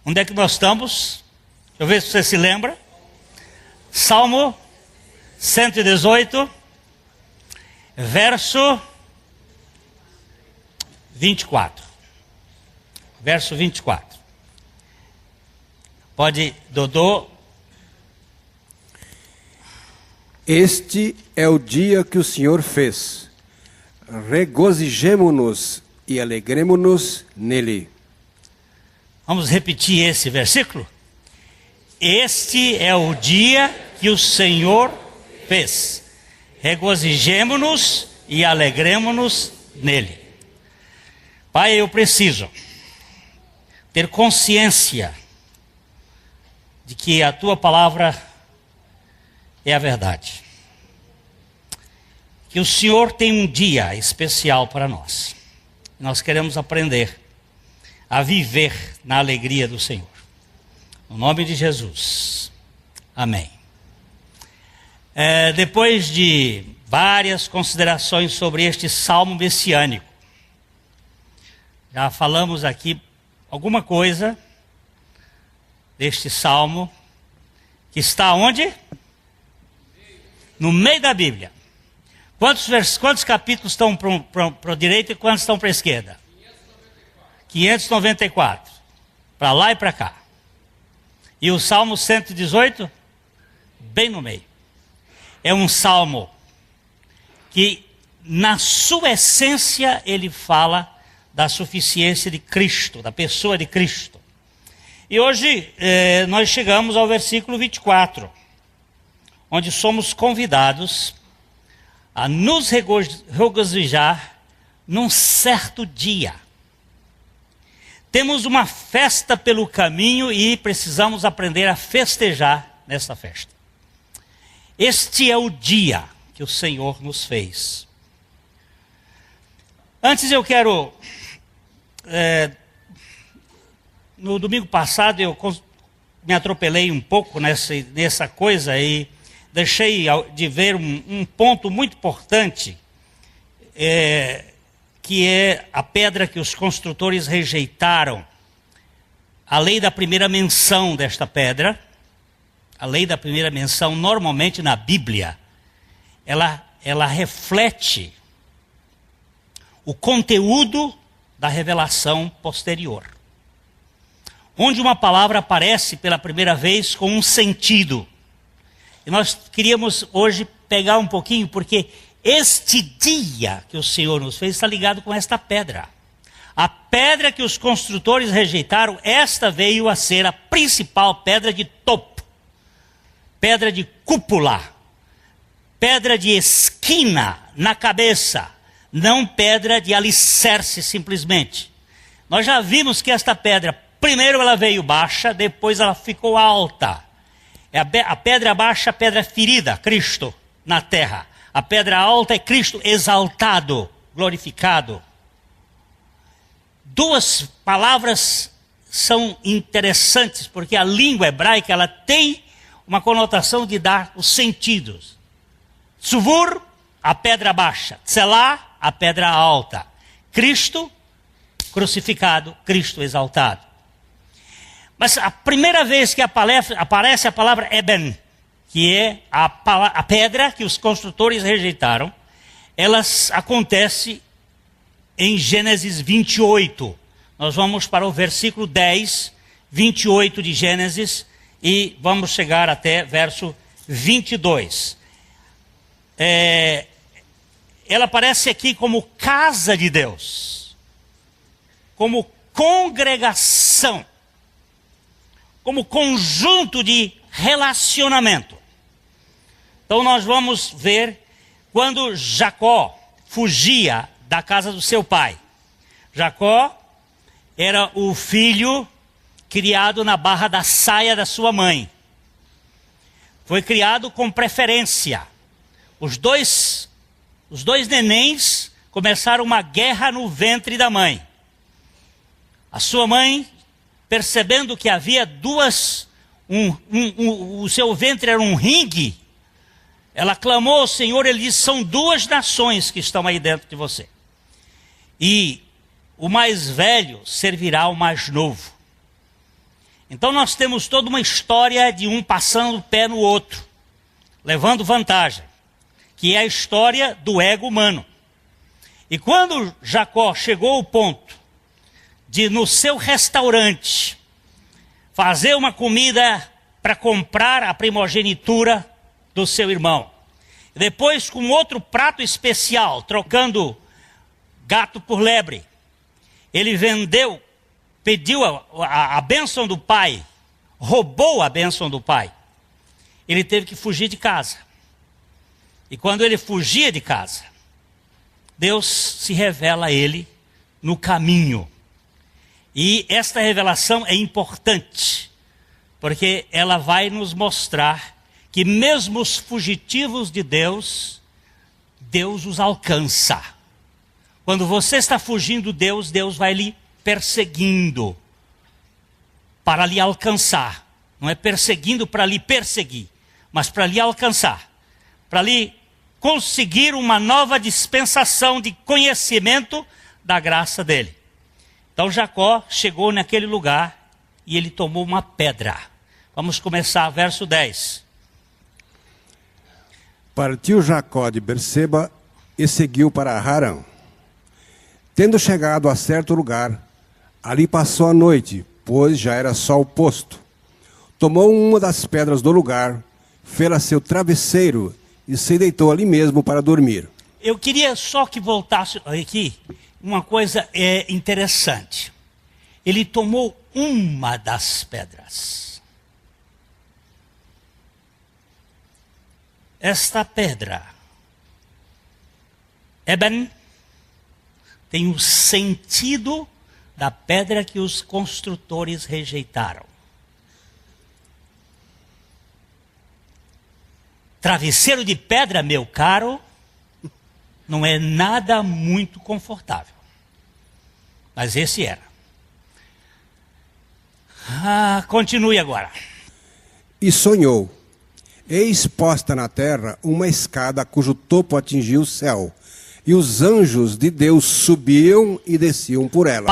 Onde é que nós estamos? Deixa eu ver se você se lembra. Salmo 118, verso 24. Verso 24. Pode, Dodô. Este é o dia que o Senhor fez. Regozijemo-nos e alegremo-nos nele. Vamos repetir esse versículo? Este é o dia que o Senhor fez. Regozijemo-nos e alegremo-nos nele. Pai, eu preciso ter consciência de que a tua palavra é a verdade. Que o Senhor tem um dia especial para nós. Nós queremos aprender a viver na alegria do Senhor. No nome de Jesus. Amém. Depois de várias considerações sobre este salmo messiânico, já falamos aqui alguma coisa deste salmo, que está onde? No meio da Bíblia. Quantos capítulos estão para a direita e quantos estão para a esquerda? 594. Para lá e para cá. E o Salmo 118? Bem no meio. É um salmo que, na sua essência, ele fala da suficiência de Cristo, da pessoa de Cristo. E hoje nós chegamos ao versículo 24, onde somos convidados a nos regozijar num certo dia. Temos uma festa pelo caminho e precisamos aprender a festejar nessa festa. Este é o dia que o Senhor nos fez. Antes eu quero... no domingo passado eu me atropelei um pouco nessa coisa e deixei de ver um ponto muito importante, que é a pedra que os construtores rejeitaram. A lei da primeira menção desta pedra, a lei da primeira menção, normalmente na Bíblia, ela reflete o conteúdo da revelação posterior. Onde uma palavra aparece pela primeira vez com um sentido. E nós queríamos hoje pegar um pouquinho, porque este dia que o Senhor nos fez está ligado com esta pedra. A pedra que os construtores rejeitaram, esta veio a ser a principal pedra de topo, pedra de cúpula, pedra de esquina na cabeça, não pedra de alicerce simplesmente. Nós já vimos que esta pedra, primeiro ela veio baixa, depois ela ficou alta. A pedra baixa, a pedra ferida, Cristo na terra. A pedra alta é Cristo exaltado, glorificado. Duas palavras são interessantes, porque a língua hebraica ela tem uma conotação de dar os sentidos. Tzuvur, a pedra baixa. Tselá, a pedra alta. Cristo crucificado, Cristo exaltado. Mas a primeira vez que aparece a palavra Eben, que é a pedra que os construtores rejeitaram, ela acontece em Gênesis 28. Nós vamos para o versículo 10, 28 de Gênesis, e vamos chegar até verso 22. Ela aparece aqui como casa de Deus, como congregação, como conjunto de relacionamento. Então nós vamos ver quando Jacó fugia da casa do seu pai. Jacó era o filho criado na barra da saia da sua mãe. Foi criado com preferência. Os dois nenéns começaram uma guerra no ventre da mãe. A sua mãe, percebendo que havia o seu ventre era um ringue, ela clamou ao Senhor, ele disse, são duas nações que estão aí dentro de você. E o mais velho servirá ao mais novo. Então nós temos toda uma história de um passando o pé no outro, levando vantagem, que é a história do ego humano. E quando Jacó chegou ao ponto de, no seu restaurante, fazer uma comida para comprar a primogenitura do seu irmão, depois com outro prato especial, trocando gato por lebre, ele vendeu, pediu a bênção do pai, roubou a bênção do pai. Ele teve que fugir de casa. E quando ele fugia de casa, Deus se revela a ele no caminho. E esta revelação é importante, porque ela vai nos mostrar que mesmo os fugitivos de Deus, Deus os alcança. Quando você está fugindo de Deus, Deus vai lhe perseguindo para lhe alcançar. Não é perseguindo para lhe perseguir, mas para lhe alcançar, para lhe conseguir uma nova dispensação de conhecimento da graça dele. Então Jacó chegou naquele lugar e ele tomou uma pedra. Vamos começar, verso 10. Partiu Jacó de Berseba e seguiu para Harã. Tendo chegado a certo lugar, ali passou a noite, pois já era sol posto. Tomou uma das pedras do lugar, fê-la seu travesseiro e se deitou ali mesmo para dormir. Eu queria só que voltasse aqui uma coisa interessante. Ele tomou uma das pedras. Esta pedra, Eben, tem o sentido da pedra que os construtores rejeitaram. Travesseiro de pedra, meu caro, não é nada muito confortável. Mas esse era. Continue agora. E sonhou. Eis posta na terra uma escada cujo topo atingia o céu. E os anjos de Deus subiam e desciam por ela.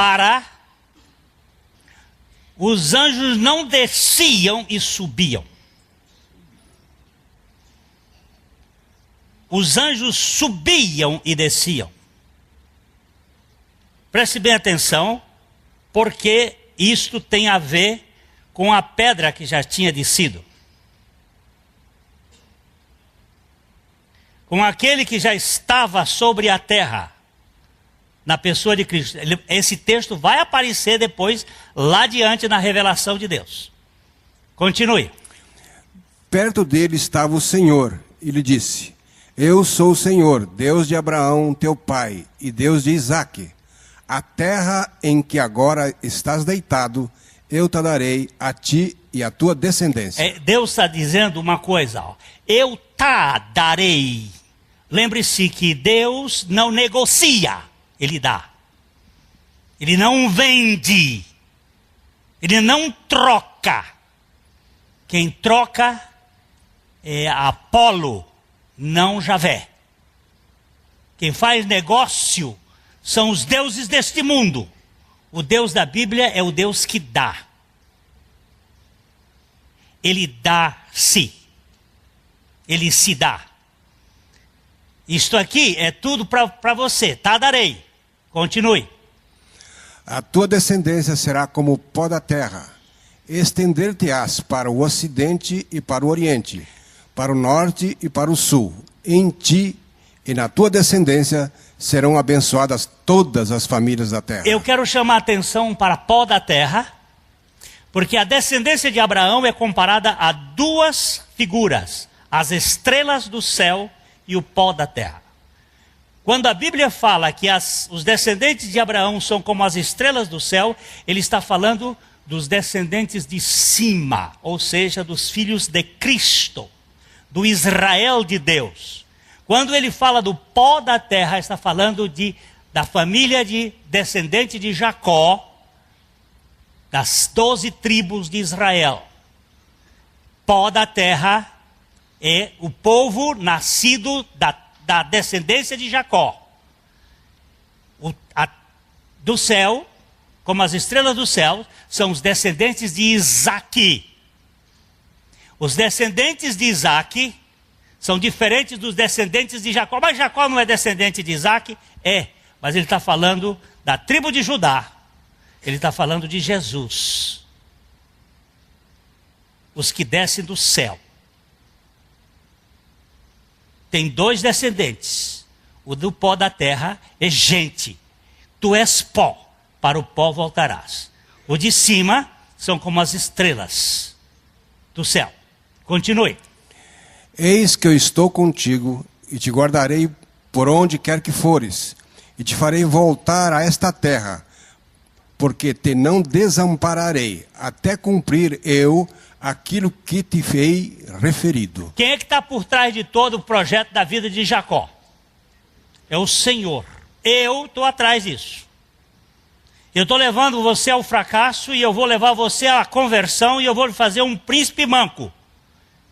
Os anjos não desciam e subiam. Os anjos subiam e desciam. Preste bem atenção, porque isto tem a ver com a pedra que já tinha descido. Com aquele que já estava sobre a terra, na pessoa de Cristo. Esse texto vai aparecer depois, lá adiante, na revelação de Deus. Continue. Perto dele estava o Senhor, e lhe disse: Eu sou o Senhor, Deus de Abraão, teu pai, e Deus de Isaque. A terra em que agora estás deitado, eu te darei a ti e a tua descendência. Deus está dizendo uma coisa, ó. Eu te darei. Lembre-se que Deus não negocia, Ele dá. Ele não vende. Ele não troca. Quem troca é Apolo, não Javé. Quem faz negócio são os deuses deste mundo. O Deus da Bíblia é o Deus que dá. Ele dá-se. Ele se dá. Isto aqui é tudo para você. Tá, darei. Continue. A tua descendência será como o pó da terra. Estender-te-ás para o ocidente e para o oriente, para o norte e para o sul. Em ti e na tua descendência serão abençoadas todas as famílias da terra. Eu quero chamar a atenção para pó da terra, porque a descendência de Abraão é comparada a duas figuras: as estrelas do céu e o pó da terra. Quando a Bíblia fala que os descendentes de Abraão são como as estrelas do céu, ele está falando dos descendentes de cima, ou seja, dos filhos de Cristo, do Israel de Deus. Quando ele fala do pó da terra, está falando da família de descendente de Jacó, das 12 tribos de Israel. Pó da terra é o povo nascido da descendência de Jacó. Do céu como as estrelas do céu, são os descendentes de Isaque. Os descendentes de Isaque são diferentes dos descendentes de Jacó. Mas Jacó não é descendente de Isaque? É, mas ele está falando da tribo de Judá. Ele está falando de Jesus. Os que descem do céu. Tem dois descendentes. O do pó da terra é gente. Tu és pó, para o pó voltarás. O de cima são como as estrelas do céu. Continue. Eis que eu estou contigo e te guardarei por onde quer que fores, e te farei voltar a esta terra, porque te não desampararei, até cumprir eu aquilo que te fei referido. Quem é que está por trás de todo o projeto da vida de Jacó? É o Senhor. Eu estou atrás disso. Eu estou levando você ao fracasso e eu vou levar você à conversão e eu vou fazer um príncipe manco.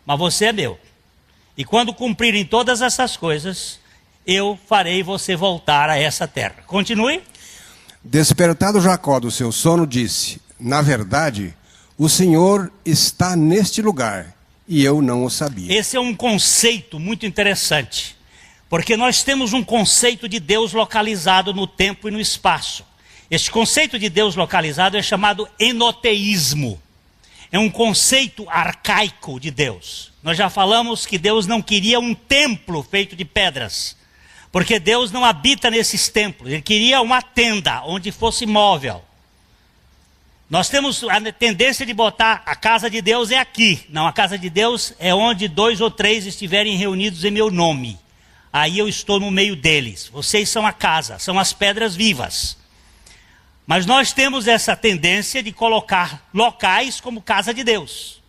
Mas você é meu. E quando cumprirem todas essas coisas, eu farei você voltar a essa terra. Continue. Despertado Jacó do seu sono, disse: na verdade, o Senhor está neste lugar, e eu não o sabia. Esse é um conceito muito interessante, porque nós temos um conceito de Deus localizado no tempo e no espaço. Este conceito de Deus localizado é chamado enoteísmo. É um conceito arcaico de Deus. Nós já falamos que Deus não queria um templo feito de pedras, porque Deus não habita nesses templos. Ele queria uma tenda onde fosse móvel. Nós temos a tendência de botar a casa de Deus é aqui. Não, a casa de Deus é onde 2 ou 3 estiverem reunidos em meu nome. Aí eu estou no meio deles. Vocês são a casa, são as pedras vivas. Mas nós temos essa tendência de colocar locais como casa de Deus.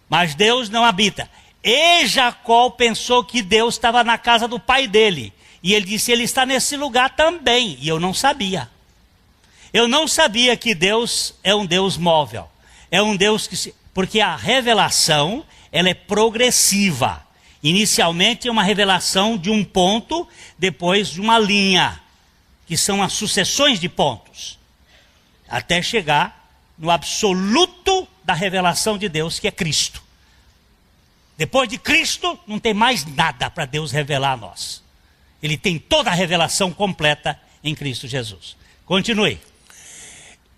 Mas Deus não habita. E Jacó pensou que Deus estava na casa do pai dele. E ele disse, ele está nesse lugar também. E eu não sabia. Eu não sabia que Deus é um Deus móvel. É um Deus que... Porque a revelação, ela é progressiva. Inicialmente é uma revelação de um ponto, depois de uma linha. Que são as sucessões de pontos, até chegar no absoluto da revelação de Deus, que é Cristo. Depois de Cristo, não tem mais nada para Deus revelar a nós. Ele tem toda a revelação completa em Cristo Jesus. Continue.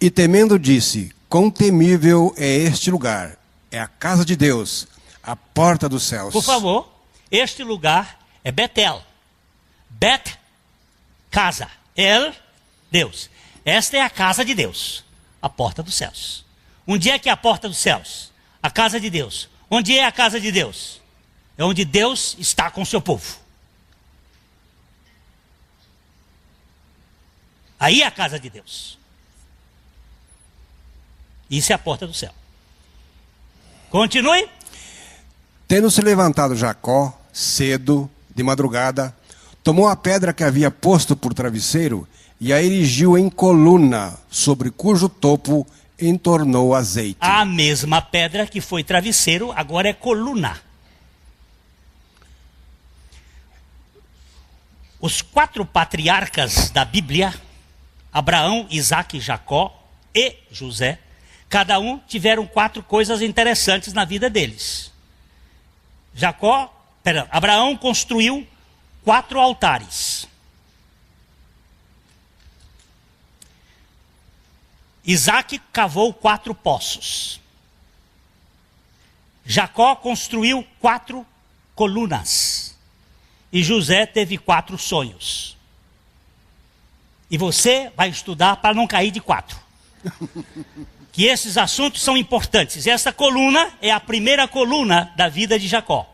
E temendo disse, quão temível é este lugar, é a casa de Deus, a porta dos céus. Por favor, este lugar é Betel. Bet, casa. El, Deus. Esta é a casa de Deus, a porta dos céus. Onde é que é a porta dos céus? A casa de Deus. Onde é a casa de Deus? É onde Deus está com o seu povo. Aí é a casa de Deus. Isso é a porta do céu. Continue. Tendo se levantado Jacó, cedo, de madrugada, tomou a pedra que havia posto por travesseiro e a erigiu em coluna, sobre cujo topo entornou azeite. A mesma pedra que foi travesseiro, agora é coluna. Os 4 patriarcas da Bíblia, Abraão, Isaque, Jacó e José, cada um tiveram 4 coisas interessantes na vida deles. Abraão construiu 4 altares. Isaque cavou 4 poços. Jacó construiu 4 colunas. E José teve 4 sonhos. E você vai estudar para não cair de 4. Que esses assuntos são importantes. Essa coluna é a primeira coluna da vida de Jacó.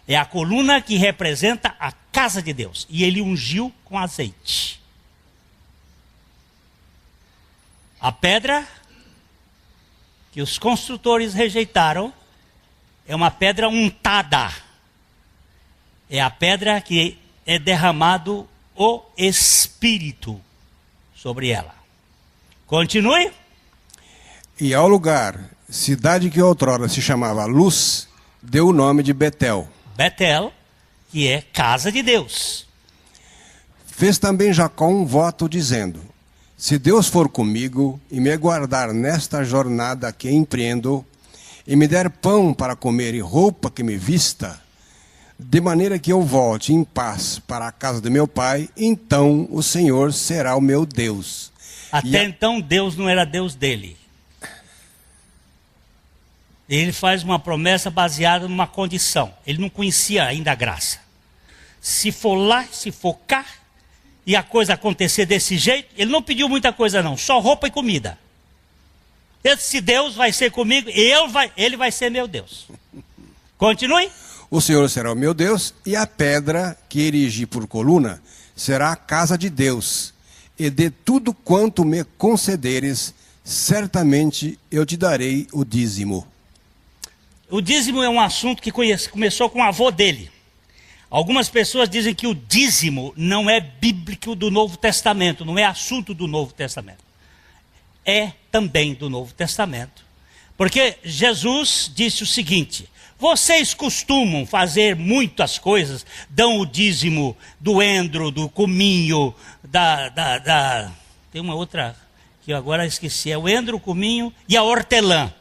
É a coluna que representa a casa de Deus. E ele ungiu com azeite. A pedra que os construtores rejeitaram é uma pedra untada. É a pedra que é derramado o Espírito sobre ela. Continue. E ao lugar, cidade que outrora se chamava Luz, deu o nome de Betel. Betel, que é casa de Deus. Fez também Jacó um voto dizendo, Se Deus for comigo e me guardar nesta jornada que empreendo, e me der pão para comer e roupa que me vista, de maneira que eu volte em paz para a casa de meu pai, então o Senhor será o meu Deus. Até então Deus não era Deus dele. Ele faz uma promessa baseada numa condição. Ele não conhecia ainda a graça. Se for lá, se for cá, e a coisa acontecer desse jeito, ele não pediu muita coisa não, só roupa e comida. Esse Deus vai ser comigo, ele vai ser meu Deus. Continue. O Senhor será o meu Deus, e a pedra que erigi por coluna será a casa de Deus. E de tudo quanto me concederes, certamente eu te darei o dízimo. O dízimo é um assunto que começou com o avô dele. Algumas pessoas dizem que o dízimo não é bíblico do Novo Testamento, não é assunto do Novo Testamento. É também do Novo Testamento. Porque Jesus disse o seguinte: vocês costumam fazer muitas coisas, dão o dízimo do endro, do cominho, tem uma outra que eu agora esqueci, é o endro, o cominho e a hortelã.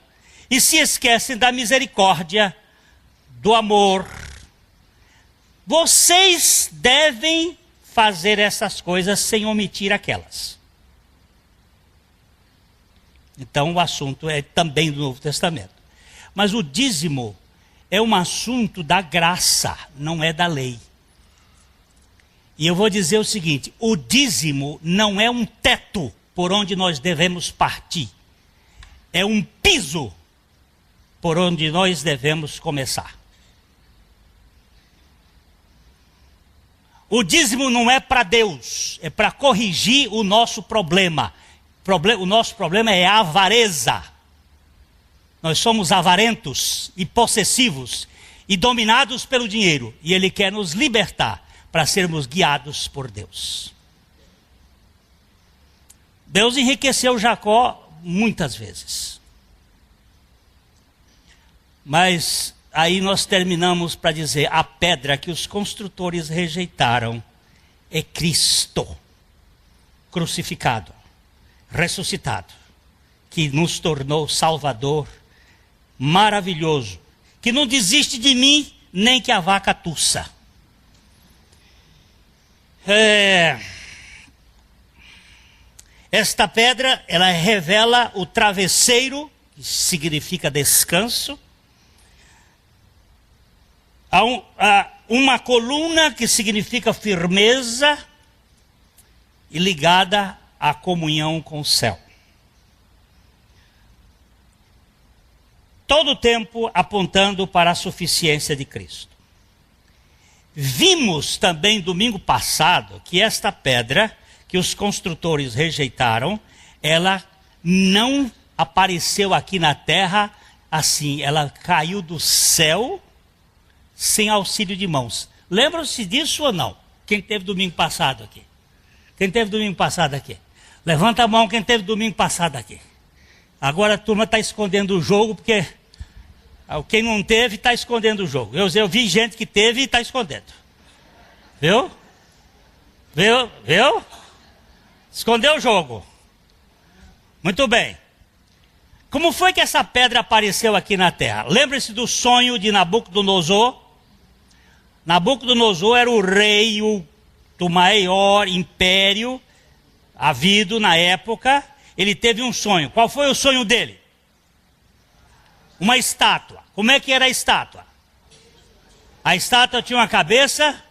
E se esquecem da misericórdia, do amor. Vocês devem fazer essas coisas sem omitir aquelas. Então o assunto é também do Novo Testamento. Mas o dízimo é um assunto da graça, não é da lei. E eu vou dizer o seguinte: o dízimo não é um teto por onde nós devemos partir. É um piso por onde nós devemos começar. O dízimo não é para Deus, é para corrigir o nosso problema. O nosso problema é a avareza. Nós somos avarentos e possessivos e dominados pelo dinheiro. E Ele quer nos libertar para sermos guiados por Deus. Deus enriqueceu Jacó muitas vezes. Mas aí nós terminamos para dizer: a pedra que os construtores rejeitaram é Cristo, crucificado, ressuscitado, que nos tornou Salvador maravilhoso, que não desiste de mim nem que a vaca tussa. Esta pedra, ela revela o travesseiro, que significa descanso. Uma coluna que significa firmeza e ligada à comunhão com o céu. Todo o tempo apontando para a suficiência de Cristo. Vimos também domingo passado que esta pedra que os construtores rejeitaram, ela não apareceu aqui na terra assim, ela caiu do céu sem auxílio de mãos. Lembram-se disso ou não? Quem teve domingo passado aqui? Quem teve domingo passado aqui? Levanta a mão quem teve domingo passado aqui. Agora a turma está escondendo o jogo, porque quem não teve está escondendo o jogo. Eu vi gente que teve e está escondendo. Viu? Viu? Escondeu o jogo. Muito bem. Como foi que essa pedra apareceu aqui na terra? Lembre-se do sonho de Nabucodonosor. Nabucodonosor era o rei do maior império havido na época. Ele teve um sonho. Qual foi o sonho dele? Uma estátua. Como é que era a estátua? A estátua tinha uma cabeça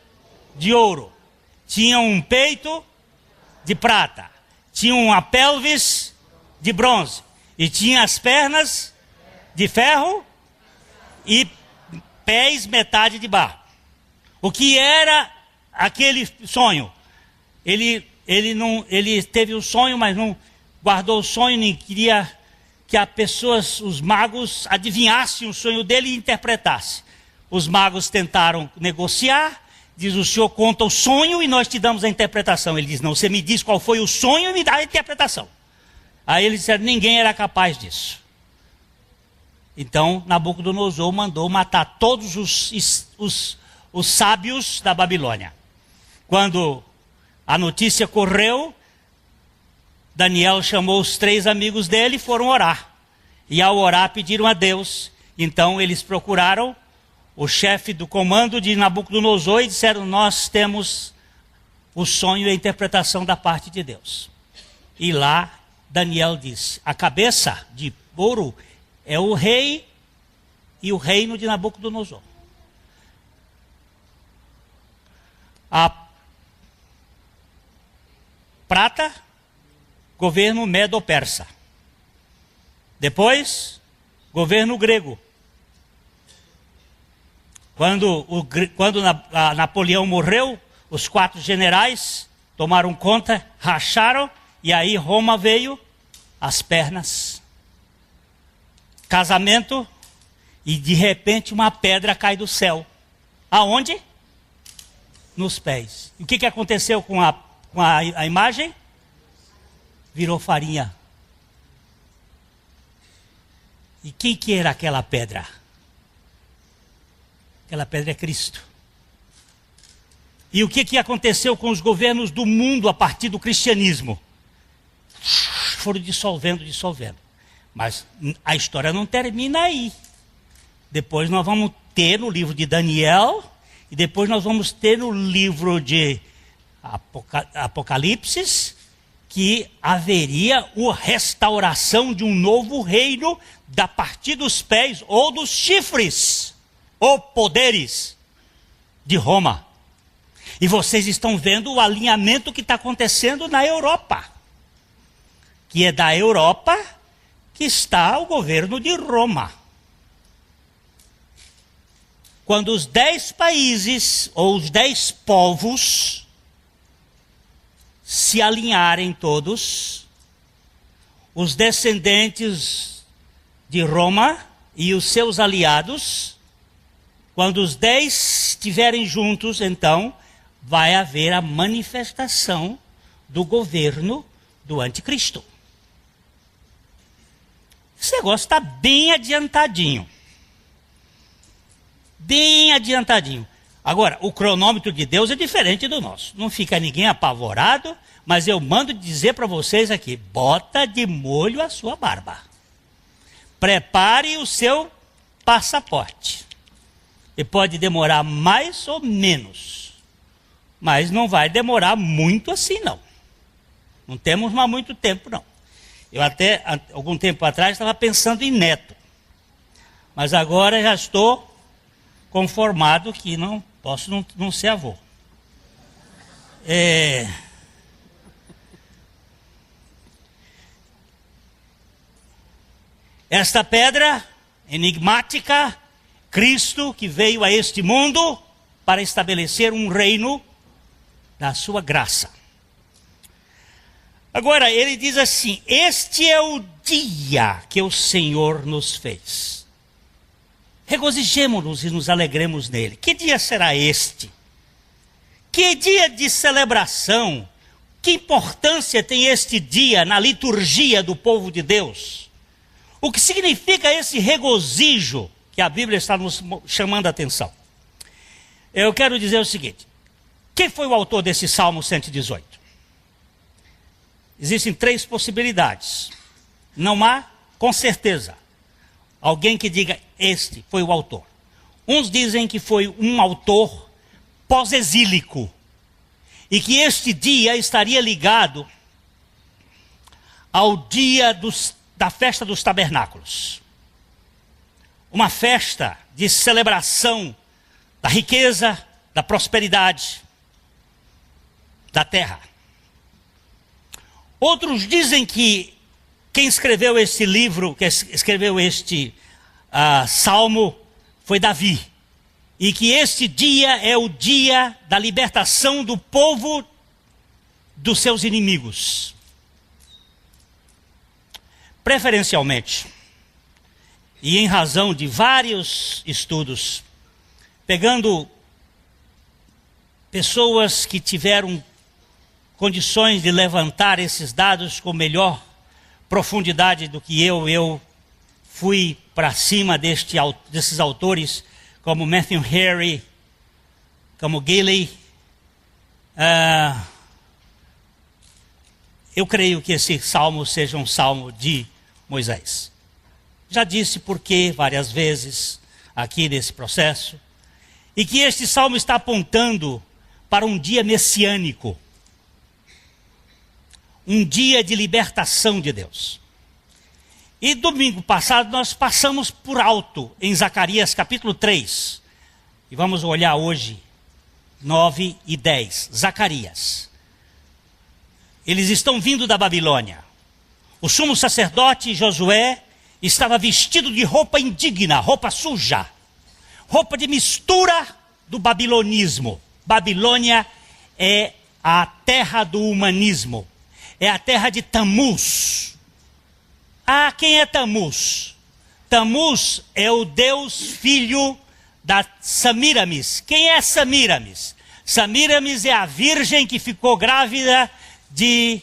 de ouro, tinha um peito de prata, tinha uma pelvis de bronze e tinha as pernas de ferro e pés metade de barro. O que era aquele sonho? Ele teve um sonho, mas não guardou o sonho, nem queria que os magos adivinhassem o sonho dele e interpretassem. Os magos tentaram negociar, diz: o senhor conta o sonho e nós te damos a interpretação. Ele diz: não, você me diz qual foi o sonho e me dá a interpretação. Aí eles disseram: ninguém era capaz disso. Então Nabucodonosor mandou matar todos os sábios da Babilônia. Quando a notícia correu, Daniel chamou os 3 amigos dele e foram orar. E ao orar pediram a Deus. Então eles procuraram o chefe do comando de Nabucodonosor e disseram: nós temos o sonho e a interpretação da parte de Deus. E lá Daniel disse: a cabeça de ouro é o rei e o reino de Nabucodonosor. A prata, governo medo-persa. Depois, governo grego. Quando Napoleão morreu, os 4 generais tomaram conta, racharam, e aí Roma veio, as pernas, casamento, e de repente uma pedra cai do céu. Aonde? Nos pés. E o que aconteceu com a imagem? Virou farinha. E quem que era aquela pedra? Aquela pedra é Cristo. E o que aconteceu com os governos do mundo a partir do cristianismo? Foram dissolvendo. Mas a história não termina aí. Depois nós vamos ter no livro de Daniel, e depois nós vamos ter no livro de Apocalipse, que haveria a restauração de um novo reino da partir dos pés ou dos chifres, ou poderes de Roma. E vocês estão vendo o alinhamento que está acontecendo na Europa, que é da Europa que está o governo de Roma. Quando os 10 países ou os 10 povos se alinharem todos, os descendentes de Roma e os seus aliados, quando os 10 estiverem juntos, então vai haver a manifestação do governo do anticristo. Esse negócio está bem adiantadinho. Bem adiantadinho. Agora, o cronômetro de Deus é diferente do nosso. Não fica ninguém apavorado, mas eu mando dizer para vocês aqui: bota de molho a sua barba. Prepare o seu passaporte. E pode demorar mais ou menos, mas não vai demorar muito assim, não. Não temos mais muito tempo, não. Eu até, algum tempo atrás, estava pensando em neto. Mas agora já estou conformado que não posso não ser avô. Esta pedra enigmática, Cristo, que veio a este mundo para estabelecer um reino da sua graça. Agora, ele diz assim: este é o dia que o Senhor nos fez. Regozijemo-nos e nos alegremos nele. Que dia será este? Que dia de celebração? Que importância tem este dia na liturgia do povo de Deus? O que significa esse regozijo que a Bíblia está nos chamando a atenção? Eu quero dizer o seguinte: quem foi o autor desse Salmo 118? Existem 3 possibilidades. Não há, com certeza, alguém que diga este foi o autor. Uns dizem que foi um autor pós-exílico e que este dia estaria ligado ao dia da festa dos tabernáculos. Uma festa de celebração da riqueza, da prosperidade, da terra. Outros dizem que quem escreveu esse livro, que escreveu este salmo, foi Davi. E que este dia é o dia da libertação do povo dos seus inimigos. Preferencialmente, e em razão de vários estudos, pegando pessoas que tiveram condições de levantar esses dados com melhor profundidade do que eu fui para cima desses autores, como Matthew Henry, como Gilley, eu creio que esse salmo seja um salmo de Moisés. Já disse por quê várias vezes aqui nesse processo. E que este salmo está apontando para um dia messiânico. Um dia de libertação de Deus. E domingo passado nós passamos por alto em Zacarias capítulo 3. E vamos olhar hoje 9 e 10. Zacarias. Eles estão vindo da Babilônia. O sumo sacerdote Josué estava vestido de roupa indigna, roupa suja. Roupa de mistura do babilonismo. Babilônia é a terra do humanismo. É a terra de Tamuz. Ah, quem é Tamuz? Tamuz é o deus filho da Samiramis. Quem é Samiramis? Samiramis é a virgem que ficou grávida de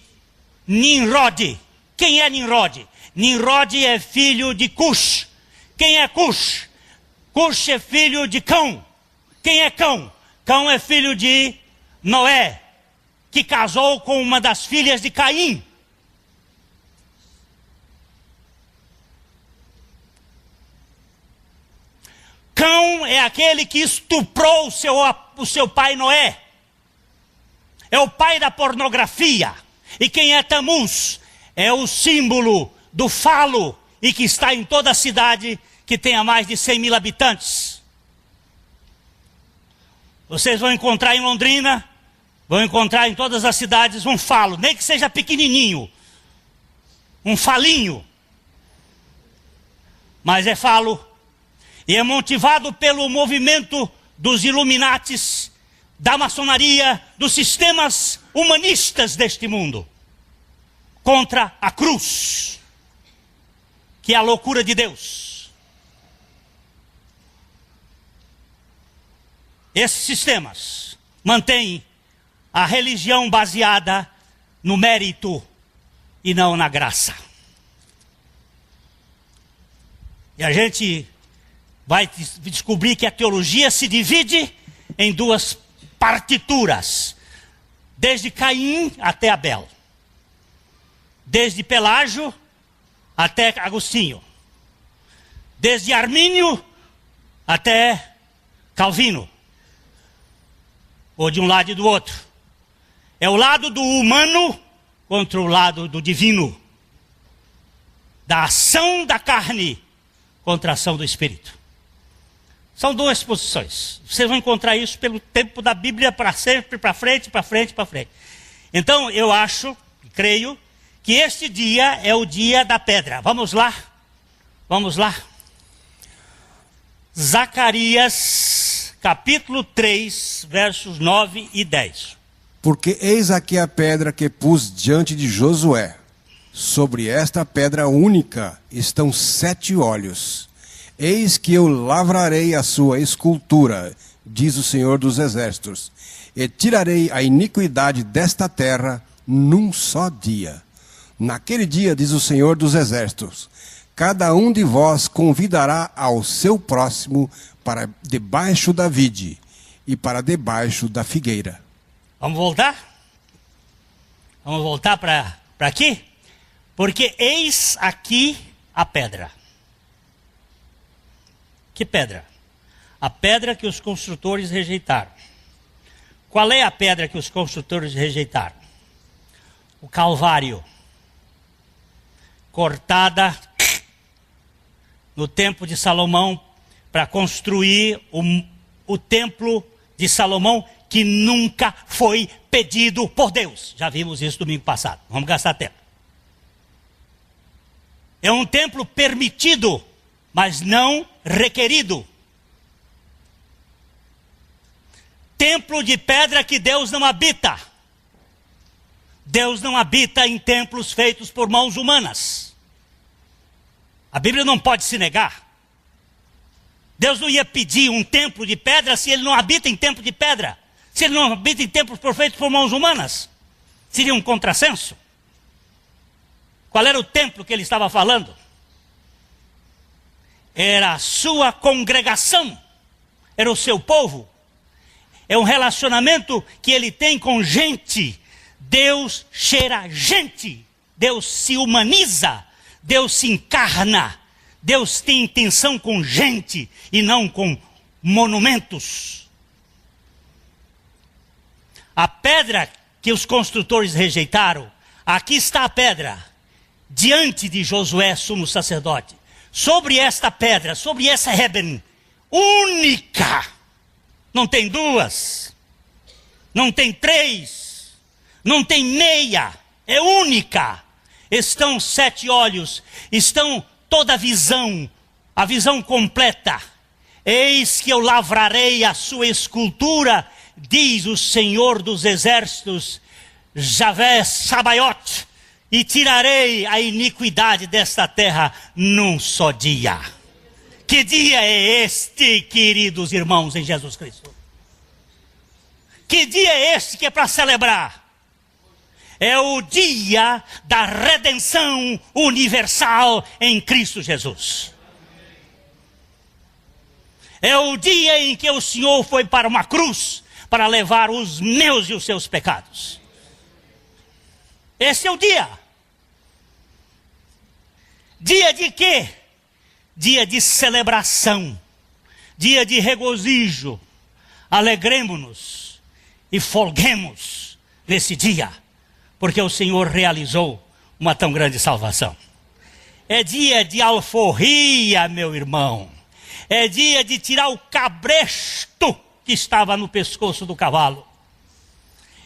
Nimrod. Quem é Nimrod? Nimrod é filho de Cush. Quem é Cush? Cush é filho de Cão. Quem é Cão? Cão é filho de Noé, que casou com uma das filhas de Caim. Cão é aquele que estuprou o seu pai Noé. É o pai da pornografia. E quem é Tamuz? É o símbolo do falo e que está em toda a cidade que tenha mais de 100 mil habitantes. Vocês vão encontrar em Londrina, vão encontrar em todas as cidades um falo, nem que seja pequenininho, um falinho, mas é falo, e é motivado pelo movimento dos Illuminatis, da maçonaria, dos sistemas humanistas deste mundo, contra a cruz, que é a loucura de Deus. Esses sistemas mantêm a religião baseada no mérito e não na graça. E a gente vai descobrir que a teologia se divide em duas partituras. Desde Caim até Abel. Desde Pelágio até Agostinho. Desde Armínio até Calvino. Ou de um lado e do outro. É o lado do humano contra o lado do divino. Da ação da carne contra a ação do espírito. São duas posições. Vocês vão encontrar isso pelo tempo da Bíblia para sempre, para frente, para frente, para frente. Então eu acho, creio, que este dia é o dia da pedra. Vamos lá? Vamos lá? Zacarias, capítulo 3, versos 9 e 10. Porque eis aqui a pedra que pus diante de Josué. Sobre esta pedra única estão 7 olhos. Eis que eu lavrarei a sua escultura, diz o Senhor dos Exércitos, e tirarei a iniquidade desta terra num só dia. Naquele dia, diz o Senhor dos Exércitos, cada um de vós convidará ao seu próximo para debaixo da vide e para debaixo da figueira. Vamos voltar? Vamos voltar para aqui? Porque eis aqui a pedra. Que pedra? A pedra que os construtores rejeitaram. Qual é a pedra que os construtores rejeitaram? O Calvário. Cortada no tempo de Salomão para construir o templo de Salomão que nunca foi pedido por Deus. Já vimos isso domingo passado. Vamos gastar tempo. É um templo permitido, mas não requerido. Templo de pedra que Deus não habita. Deus não habita em templos feitos por mãos humanas. A Bíblia não pode se negar. Deus não ia pedir um templo de pedra se ele não habita em templo de pedra. Se ele não habita em templos feitos por mãos humanas. Seria um contrassenso. Qual era o templo que ele estava falando? Era a sua congregação. Era o seu povo. É um relacionamento que ele tem com gente Deus cheira gente, Deus se humaniza, Deus se encarna, Deus tem intenção com gente e não com monumentos. A pedra que os construtores rejeitaram, aqui está a pedra, diante de Josué, sumo sacerdote. Sobre esta pedra, sobre essa Reben, única, não tem duas, não tem três, não tem meia, é única. Estão 7 olhos, estão toda a visão completa. Eis que eu lavrarei a sua escultura, diz o Senhor dos Exércitos, Javé Sabaoth, e tirarei a iniquidade desta terra num só dia. Que dia é este, queridos irmãos em Jesus Cristo? Que dia é este que é para celebrar? É o dia da redenção universal em Cristo Jesus. É o dia em que o Senhor foi para uma cruz para levar os meus e os seus pecados. Esse é o dia. Dia de quê? Dia de celebração. Dia de regozijo. Alegremo-nos e folguemos nesse dia, porque o Senhor realizou uma tão grande salvação. É dia de alforria, meu irmão. É dia de tirar o cabresto que estava no pescoço do cavalo.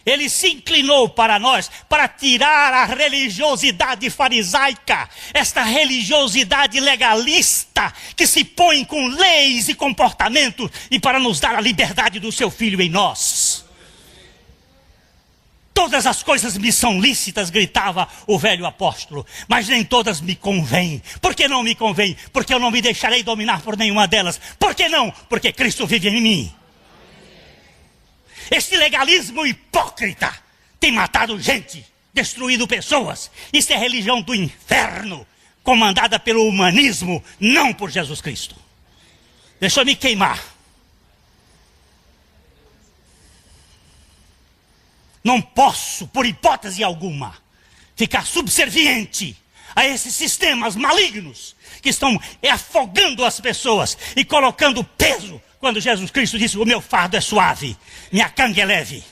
Ele se inclinou para nós, para tirar a religiosidade farisaica, esta religiosidade legalista, que se põe com leis e comportamentos, e para nos dar a liberdade do seu Filho em nós. Todas as coisas me são lícitas, gritava o velho apóstolo, mas nem todas me convêm. Por que não me convém? Porque eu não me deixarei dominar por nenhuma delas. Por que não? Porque Cristo vive em mim. Este legalismo hipócrita tem matado gente, destruído pessoas. Isso é religião do inferno, comandada pelo humanismo, não por Jesus Cristo. Deixa eu me queimar. Não posso, por hipótese alguma, ficar subserviente a esses sistemas malignos que estão afogando as pessoas e colocando peso. Quando Jesus Cristo disse, o meu fardo é suave, minha canga é leve.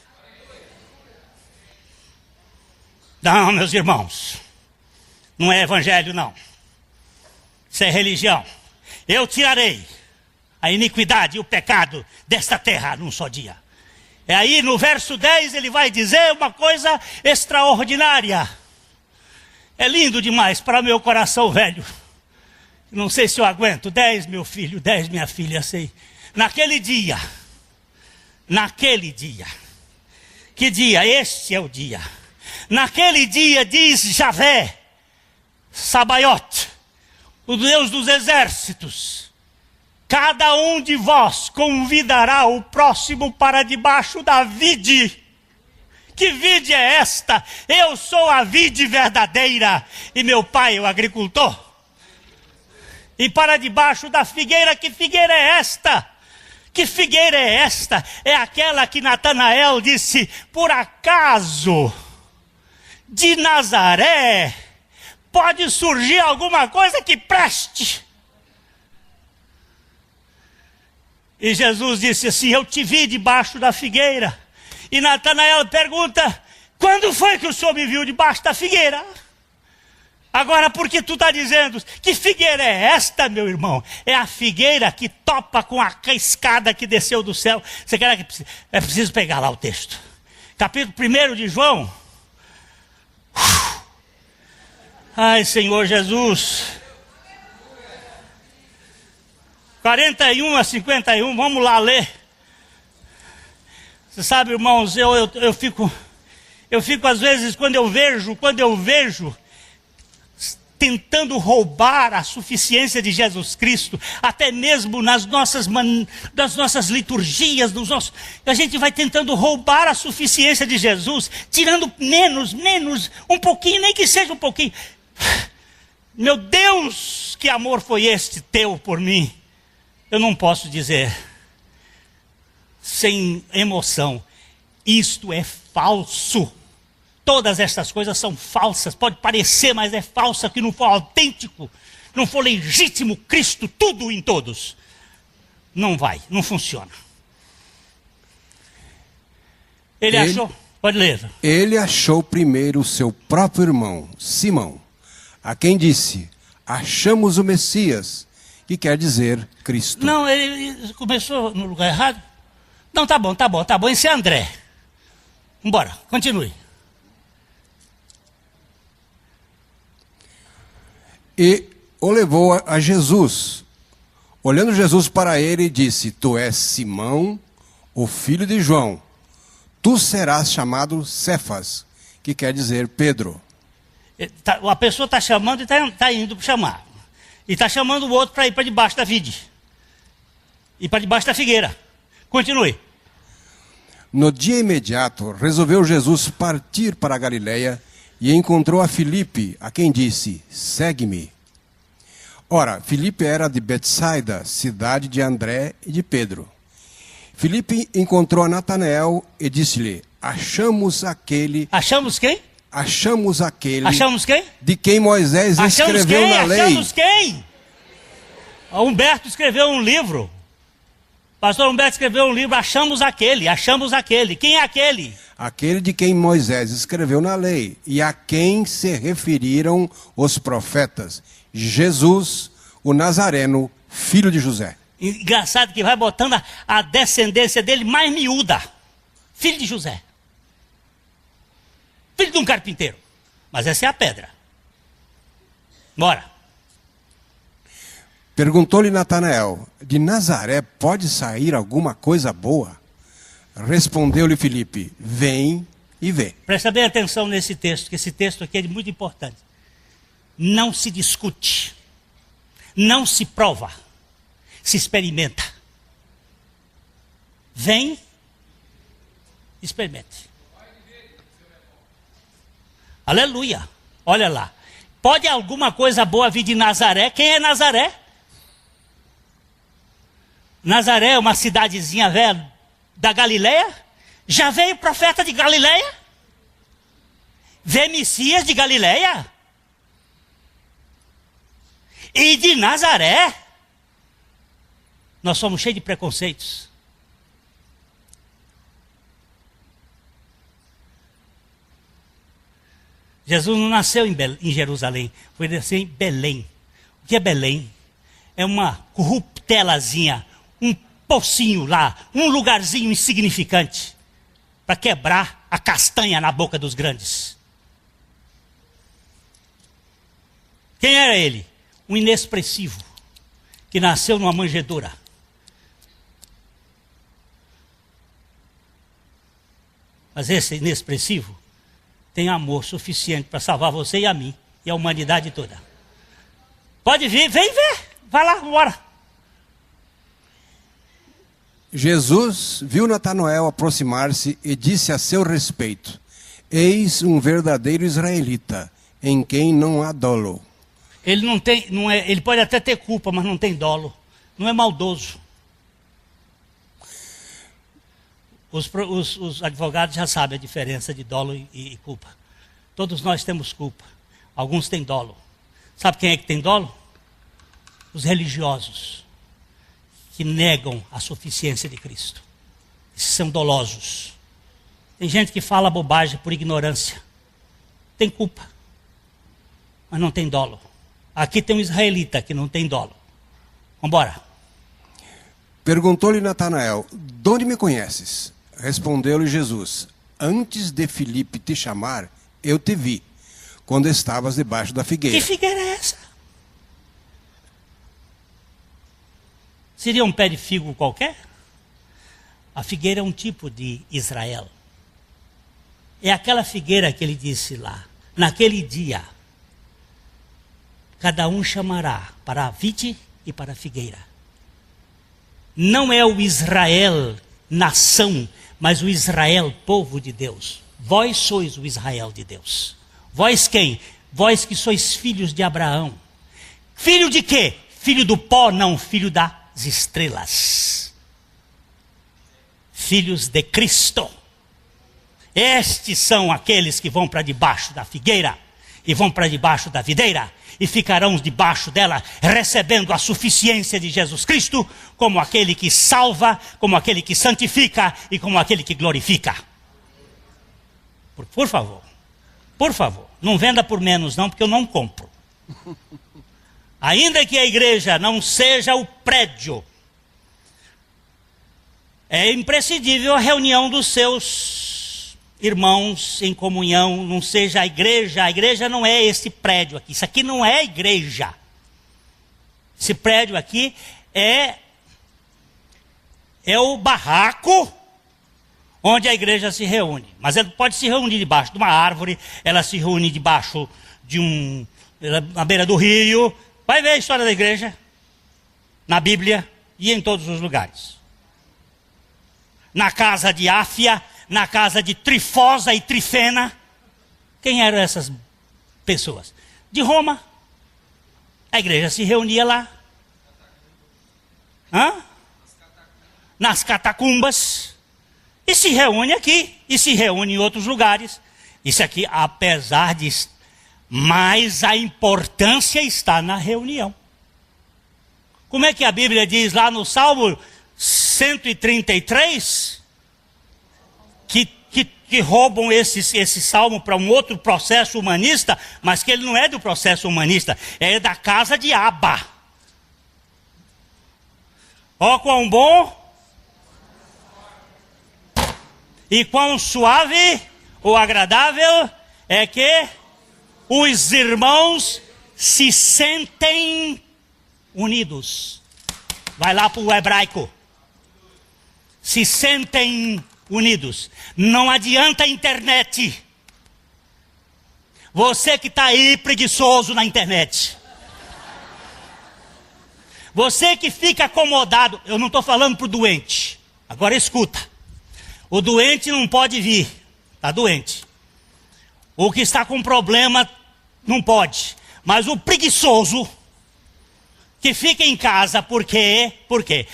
Não, meus irmãos, não é evangelho não. Isso é religião. Eu tirarei a iniquidade e o pecado desta terra num só dia. E aí no verso 10 ele vai dizer uma coisa extraordinária. É lindo demais para meu coração velho. Não sei se eu aguento. 10 meu filho, 10 minha filha, sei. Naquele dia, que dia? Este é o dia. Naquele dia diz Javé, Sabaoth, o Deus dos exércitos, cada um de vós convidará o próximo para debaixo da vide. Que vide é esta? Eu sou a vide verdadeira e meu pai é o agricultor. E para debaixo da figueira, que figueira é esta? Que figueira é esta? É aquela que Natanael disse, por acaso, de Nazaré, pode surgir alguma coisa que preste? E Jesus disse assim, eu te vi debaixo da figueira. E Natanael pergunta, quando foi que o senhor me viu debaixo da figueira? Agora, por que tu está dizendo? Que figueira é esta, meu irmão? É a figueira que topa com a escada que desceu do céu. Você quer que é preciso pegar lá o texto. Capítulo 1 de João. Ai, Senhor Jesus. 41 a 51, vamos lá ler. Você sabe, irmãos, eu fico às vezes, quando eu vejo tentando roubar a suficiência de Jesus Cristo, até mesmo nas nossas liturgias, a gente vai tentando roubar a suficiência de Jesus, tirando menos, um pouquinho, nem que seja um pouquinho. Meu Deus, que amor foi este teu por mim? Eu não posso dizer, sem emoção, isto é falso. Todas estas coisas são falsas. Pode parecer, mas é falsa, que não for autêntico, não for legítimo Cristo, tudo em todos. Não vai, não funciona. Ele achou, pode ler. Ele achou primeiro o seu próprio irmão, Simão, a quem disse: achamos o Messias, que quer dizer Cristo. Não, ele começou no lugar errado. Não, tá bom. Esse é André. Vambora, continue. E o levou a Jesus. Olhando Jesus para ele, disse: tu és Simão, o filho de João. Tu serás chamado Cefas, que quer dizer Pedro. A pessoa está chamando e está indo para chamar. E está chamando o outro para ir para debaixo da vide. E para debaixo da figueira. Continue. No dia imediato, resolveu Jesus partir para a Galiléia e encontrou a Filipe, a quem disse: segue-me. Ora, Filipe era de Betsaida, cidade de André e de Pedro. Filipe encontrou a Natanael e disse-lhe: achamos aquele... Achamos quem? Achamos aquele... Achamos quem? De quem Moisés escreveu na lei. Achamos quem? O Humberto escreveu um livro. Pastor Humberto escreveu um livro, achamos aquele. Quem é aquele? Aquele de quem Moisés escreveu na lei, e a quem se referiram os profetas. Jesus, o Nazareno, filho de José. Engraçado que vai botando a descendência dele mais miúda. Filho de José. Filho de um carpinteiro. Mas essa é a pedra. Bora. Perguntou-lhe Natanael: de Nazaré pode sair alguma coisa boa? Respondeu-lhe Filipe: vem e vê. Presta bem atenção nesse texto, que esse texto aqui é muito importante. Não se discute, não se prova, se experimenta. Vem, experimente. Aleluia. Olha lá. Pode alguma coisa boa vir de Nazaré? Quem é Nazaré? Nazaré é uma cidadezinha velha da Galileia. Já veio profeta de Galileia? Vê Messias de Galileia? E de Nazaré? Nós somos cheios de preconceitos. Jesus não nasceu em Jerusalém, foi nascer em Belém. O que é Belém? É uma corruptelazinha, um pocinho lá, um lugarzinho insignificante, para quebrar a castanha na boca dos grandes. Quem era ele? Um inexpressivo, que nasceu numa manjedoura. Mas esse inexpressivo tem amor suficiente para salvar você e a mim, e a humanidade toda. Pode vir, vem ver, vai lá, bora. Jesus viu Natanael aproximar-se e disse a seu respeito: eis um verdadeiro israelita, em quem não há dolo. Ele não tem, ele pode até ter culpa, mas não tem dolo. Não é maldoso. Os advogados já sabem a diferença de dolo e culpa. Todos nós temos culpa. Alguns têm dolo. Sabe quem é que tem dolo? Os religiosos, que negam a suficiência de Cristo. Esses são dolosos. Tem gente que fala bobagem por ignorância. Tem culpa, mas não tem dolo. Aqui tem um israelita que não tem dolo. Vamos embora. Perguntou-lhe Natanael: de onde me conheces? Respondeu-lhe Jesus: antes de Filipe te chamar, eu te vi, quando estavas debaixo da figueira. Que figueira é essa? Seria um pé de figo qualquer? A figueira é um tipo de Israel. É aquela figueira que ele disse lá: naquele dia, cada um chamará para a vide e para a figueira. Não é o Israel nação, mas o Israel povo de Deus. Vós sois o Israel de Deus. Vós quem? Vós que sois filhos de Abraão. Filho de quê? Filho do pó, não, filho das estrelas. Filhos de Cristo. Estes são aqueles que vão para debaixo da figueira e vão para debaixo da videira e ficarão debaixo dela, recebendo a suficiência de Jesus Cristo, como aquele que salva, como aquele que santifica e como aquele que glorifica. Por favor, não venda por menos não, porque eu não compro. Ainda que a igreja não seja o prédio, é imprescindível a reunião dos seus irmãos em comunhão, não seja a igreja não é esse prédio aqui, isso aqui não é igreja. Esse prédio aqui é o barraco onde a igreja se reúne. Mas ela pode se reunir debaixo de uma árvore, ela se reúne debaixo na beira do rio. Vai ver a história da igreja na Bíblia e em todos os lugares. Na casa de Áfia, na casa de Trifosa e Trifena. Quem eram essas pessoas? De Roma. A igreja se reunia lá. Nas catacumbas. E se reúne aqui. E se reúne em outros lugares. Isso aqui, apesar de... Mas a importância está na reunião. Como é que a Bíblia diz lá no Salmo 133? Que roubam esse salmo para um outro processo humanista, mas que ele não é do processo humanista, é da casa de Abba. Ó quão bom e quão suave ou agradável é que os irmãos se sentem unidos. Vai lá para o hebraico. Se sentem unidos. Não adianta a internet. Você que está aí preguiçoso na internet. Você que fica acomodado. Eu não estou falando para o doente. Agora escuta. O doente não pode vir. Está doente. O que está com problema não pode. Mas o preguiçoso que fica em casa, por quê? Porque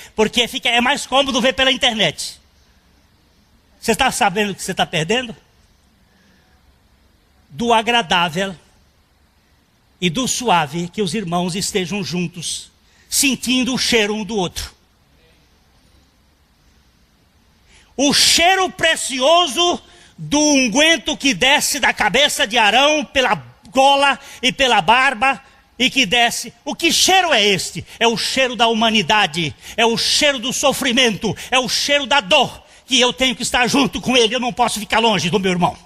é mais cômodo ver pela internet. Você está sabendo o que você está perdendo? Do agradável e do suave que os irmãos estejam juntos, sentindo o cheiro um do outro. O cheiro precioso do unguento que desce da cabeça de Arão pela gola e pela barba e que desce. O que cheiro é este? É o cheiro da humanidade, é o cheiro do sofrimento, é o cheiro da dor, que eu tenho que estar junto com ele, eu não posso ficar longe do meu irmão.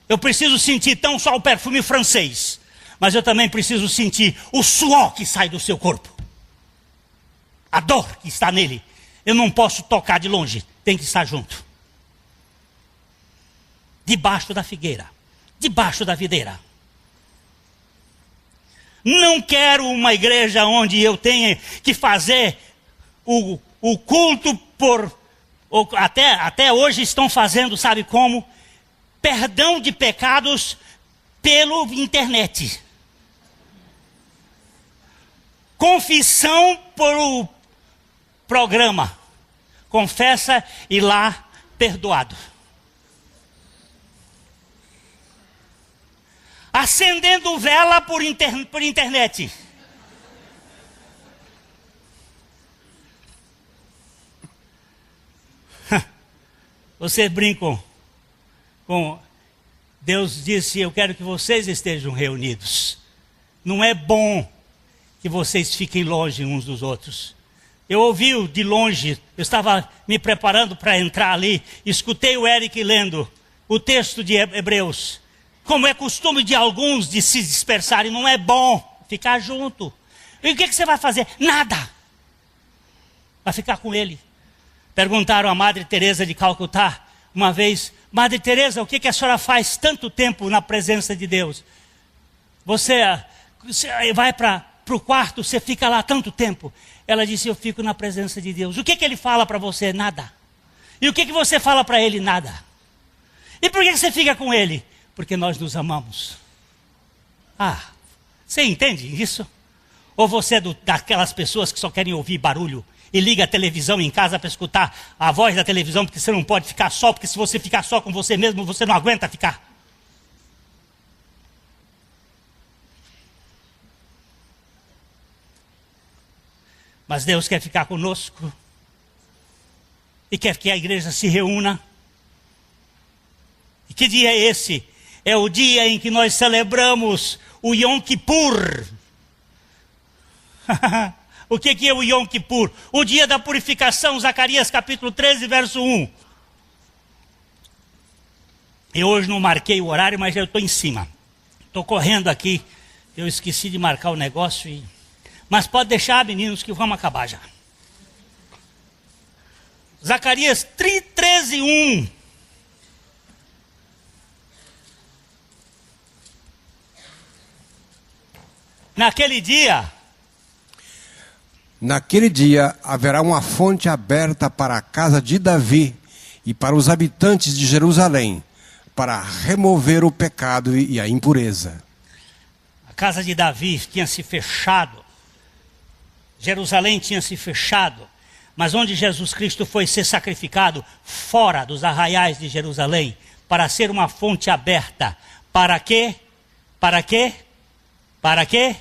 Eu preciso sentir não só o perfume francês, mas eu também preciso sentir o suor que sai do seu corpo, a dor que está nele. Eu não posso tocar de longe, tem que estar junto. Debaixo da figueira, debaixo da videira. Não quero uma igreja onde eu tenha que fazer o culto até hoje estão fazendo, sabe como? Perdão de pecados pelo internet. Confissão por programa. Confessa e lá perdoado. Acendendo vela por internet. Vocês brincam com... Deus disse, eu quero que vocês estejam reunidos. Não é bom que vocês fiquem longe uns dos outros. Eu ouvi de longe, eu estava me preparando para entrar ali, escutei o Eric lendo o texto de Hebreus. Como é costume de alguns de se dispersarem, não é bom ficar junto. E o que você vai fazer? Nada. Vai ficar com ele. Perguntaram a Madre Teresa de Calcutá uma vez, Madre Teresa, o que a senhora faz tanto tempo na presença de Deus? Você vai para o quarto, você fica lá tanto tempo. Ela disse, eu fico na presença de Deus. O que ele fala para você? Nada. E o que você fala para ele? Nada. E por que você fica com ele? Porque nós nos amamos. Você entende isso? Ou você é daquelas pessoas que só querem ouvir barulho e liga a televisão em casa para escutar a voz da televisão, porque você não pode ficar só, porque se você ficar só com você mesmo, você não aguenta ficar. Mas Deus quer ficar conosco e quer que a igreja se reúna. E que dia é esse? É o dia em que nós celebramos o Yom Kippur. O que é o Yom Kippur? O dia da purificação, Zacarias capítulo 13, verso 1. Eu hoje não marquei o horário, mas eu estou em cima. Estou correndo aqui, eu esqueci de marcar o negócio. Mas pode deixar, meninos, que vamos acabar já. Zacarias 13, 1. Naquele dia haverá uma fonte aberta para a casa de Davi e para os habitantes de Jerusalém, para remover o pecado e a impureza. A casa de Davi tinha se fechado, Jerusalém tinha se fechado, mas onde Jesus Cristo foi ser sacrificado, fora dos arraiais de Jerusalém, para ser uma fonte aberta. Para quê? Para quê? Para quê?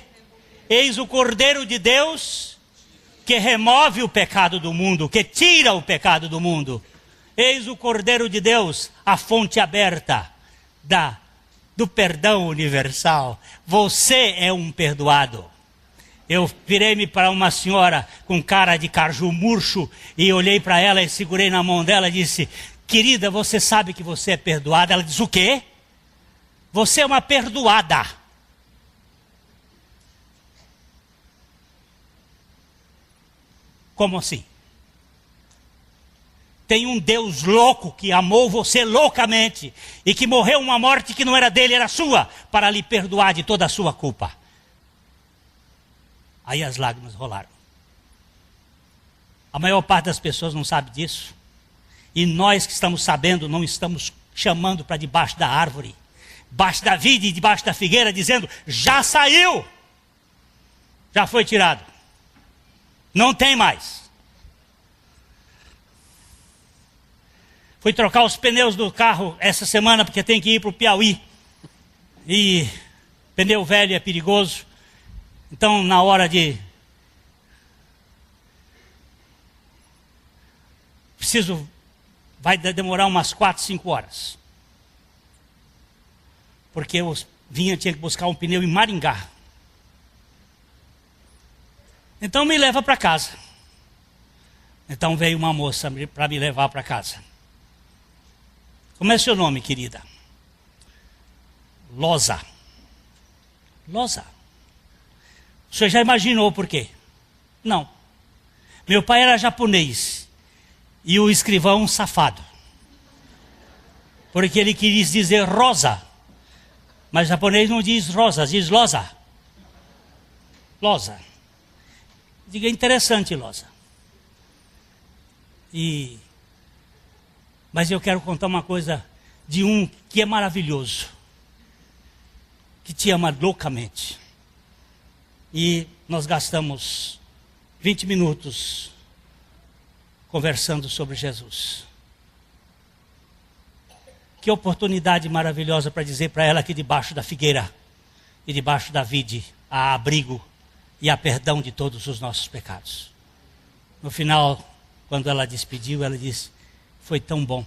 Eis o Cordeiro de Deus que remove o pecado do mundo, que tira o pecado do mundo. Eis o Cordeiro de Deus, a fonte aberta do perdão universal. Você é um perdoado. Eu virei-me para uma senhora com cara de caju murcho e olhei para ela e segurei na mão dela e disse: querida, você sabe que você é perdoada? Ela disse: o quê? Você é uma perdoada. Como assim? Tem um Deus louco que amou você loucamente e que morreu uma morte que não era dele, era sua, para lhe perdoar de toda a sua culpa. Aí as lágrimas rolaram. A maior parte das pessoas não sabe disso. E nós que estamos sabendo, não estamos chamando para debaixo da árvore, debaixo da vide e debaixo da figueira, dizendo: já saiu, já foi tirado, não tem mais. Fui trocar os pneus do carro essa semana, porque tem que ir para o Piauí. E pneu velho é perigoso. Então, na hora de... Vai demorar umas 4, 5 horas. Porque eu tinha que buscar um pneu em Maringá. Então, me leva para casa. Então, veio uma moça para me levar para casa. Como é seu nome, querida? Loza. Loza. Você já imaginou por quê? Não. Meu pai era japonês e o escrivão um safado. Porque ele quis dizer rosa. Mas japonês não diz rosa, diz loza. Loza. Diga, interessante, Loza. Mas eu quero contar uma coisa de um que é maravilhoso, que te ama loucamente. E nós gastamos 20 minutos conversando sobre Jesus. Que oportunidade maravilhosa para dizer para ela que debaixo da figueira e debaixo da vide há abrigo e há perdão de todos os nossos pecados. No final, quando ela despediu, ela disse: foi tão bom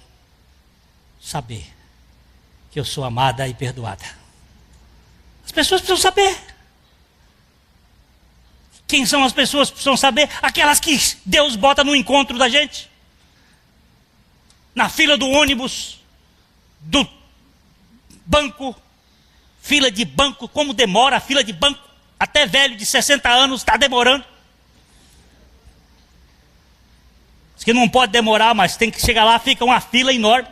saber que eu sou amada e perdoada. As pessoas precisam saber. Quem são as pessoas que precisam saber? Aquelas que Deus bota no encontro da gente. Na fila do ônibus, do banco, fila de banco, como demora a fila de banco? Até velho de 60 anos está demorando. Diz que não pode demorar, mas tem que chegar lá, fica uma fila enorme.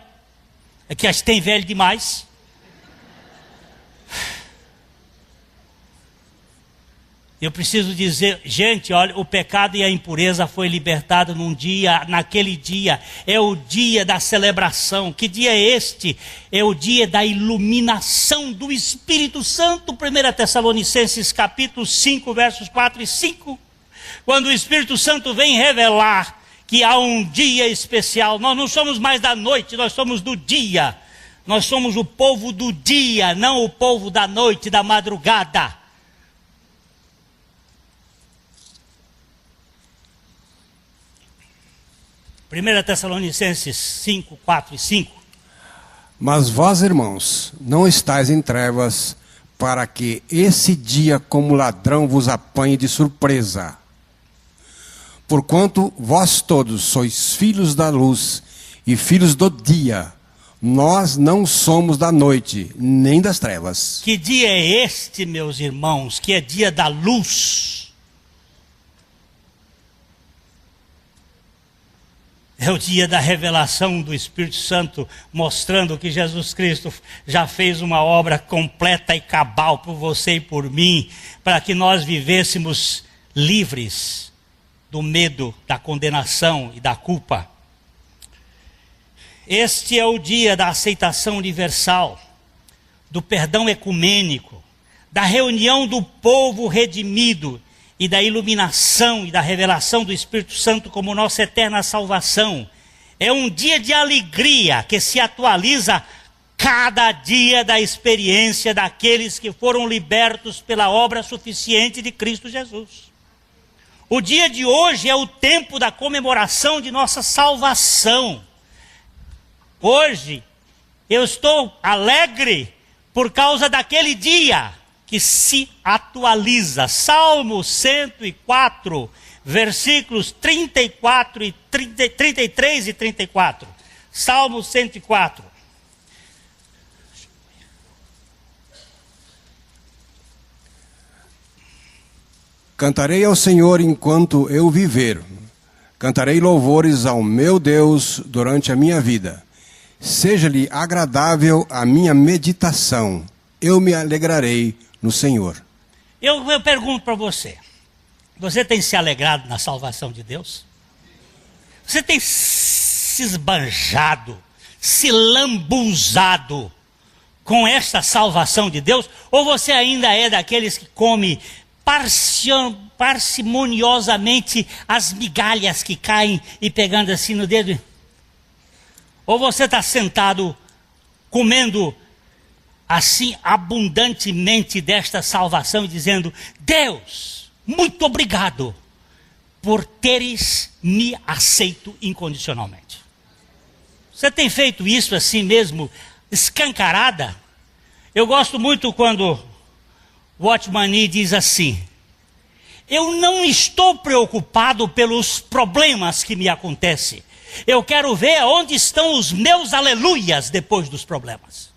É que tem velho demais. Eu preciso dizer, gente, olha, o pecado e a impureza foi libertado num dia, naquele dia, é o dia da celebração. Que dia é este? É o dia da iluminação do Espírito Santo. 1 Tessalonicenses capítulo 5, versos 4 e 5. Quando o Espírito Santo vem revelar que há um dia especial, nós não somos mais da noite, nós somos do dia. Nós somos o povo do dia, não o povo da noite, da madrugada. Primeira Tessalonicenses 5, 4 e 5. Mas vós, irmãos, não estáis em trevas, para que esse dia como ladrão vos apanhe de surpresa. Porquanto vós todos sois filhos da luz e filhos do dia, nós não somos da noite, nem das trevas. Que dia é este, meus irmãos, que é dia da luz? É o dia da revelação do Espírito Santo, mostrando que Jesus Cristo já fez uma obra completa e cabal por você e por mim, para que nós vivêssemos livres do medo, da condenação e da culpa. Este é o dia da aceitação universal, do perdão ecumênico, da reunião do povo redimido e da iluminação e da revelação do Espírito Santo como nossa eterna salvação. É um dia de alegria que se atualiza cada dia da experiência daqueles que foram libertos pela obra suficiente de Cristo Jesus. O dia de hoje é o tempo da comemoração de nossa salvação. Hoje eu estou alegre por causa daquele dia que se atualiza. Salmo 104, versículos 33 e 34. Salmo 104. Cantarei ao Senhor enquanto eu viver. Cantarei louvores ao meu Deus durante a minha vida. Seja-lhe agradável a minha meditação. Eu me alegrarei no Senhor. Eu pergunto para você. Você tem se alegrado na salvação de Deus? Você tem se esbanjado, se lambuzado com esta salvação de Deus? Ou você ainda é daqueles que come parcimoniosamente as migalhas que caem e pegando assim no dedo? Ou você está sentado comendo assim abundantemente desta salvação e dizendo: Deus, muito obrigado por teres me aceito incondicionalmente? Você tem feito isso assim mesmo, escancarada? Eu gosto muito quando Watchman Nee diz assim: eu não estou preocupado pelos problemas que me acontecem. Eu quero ver onde estão os meus aleluias depois dos problemas.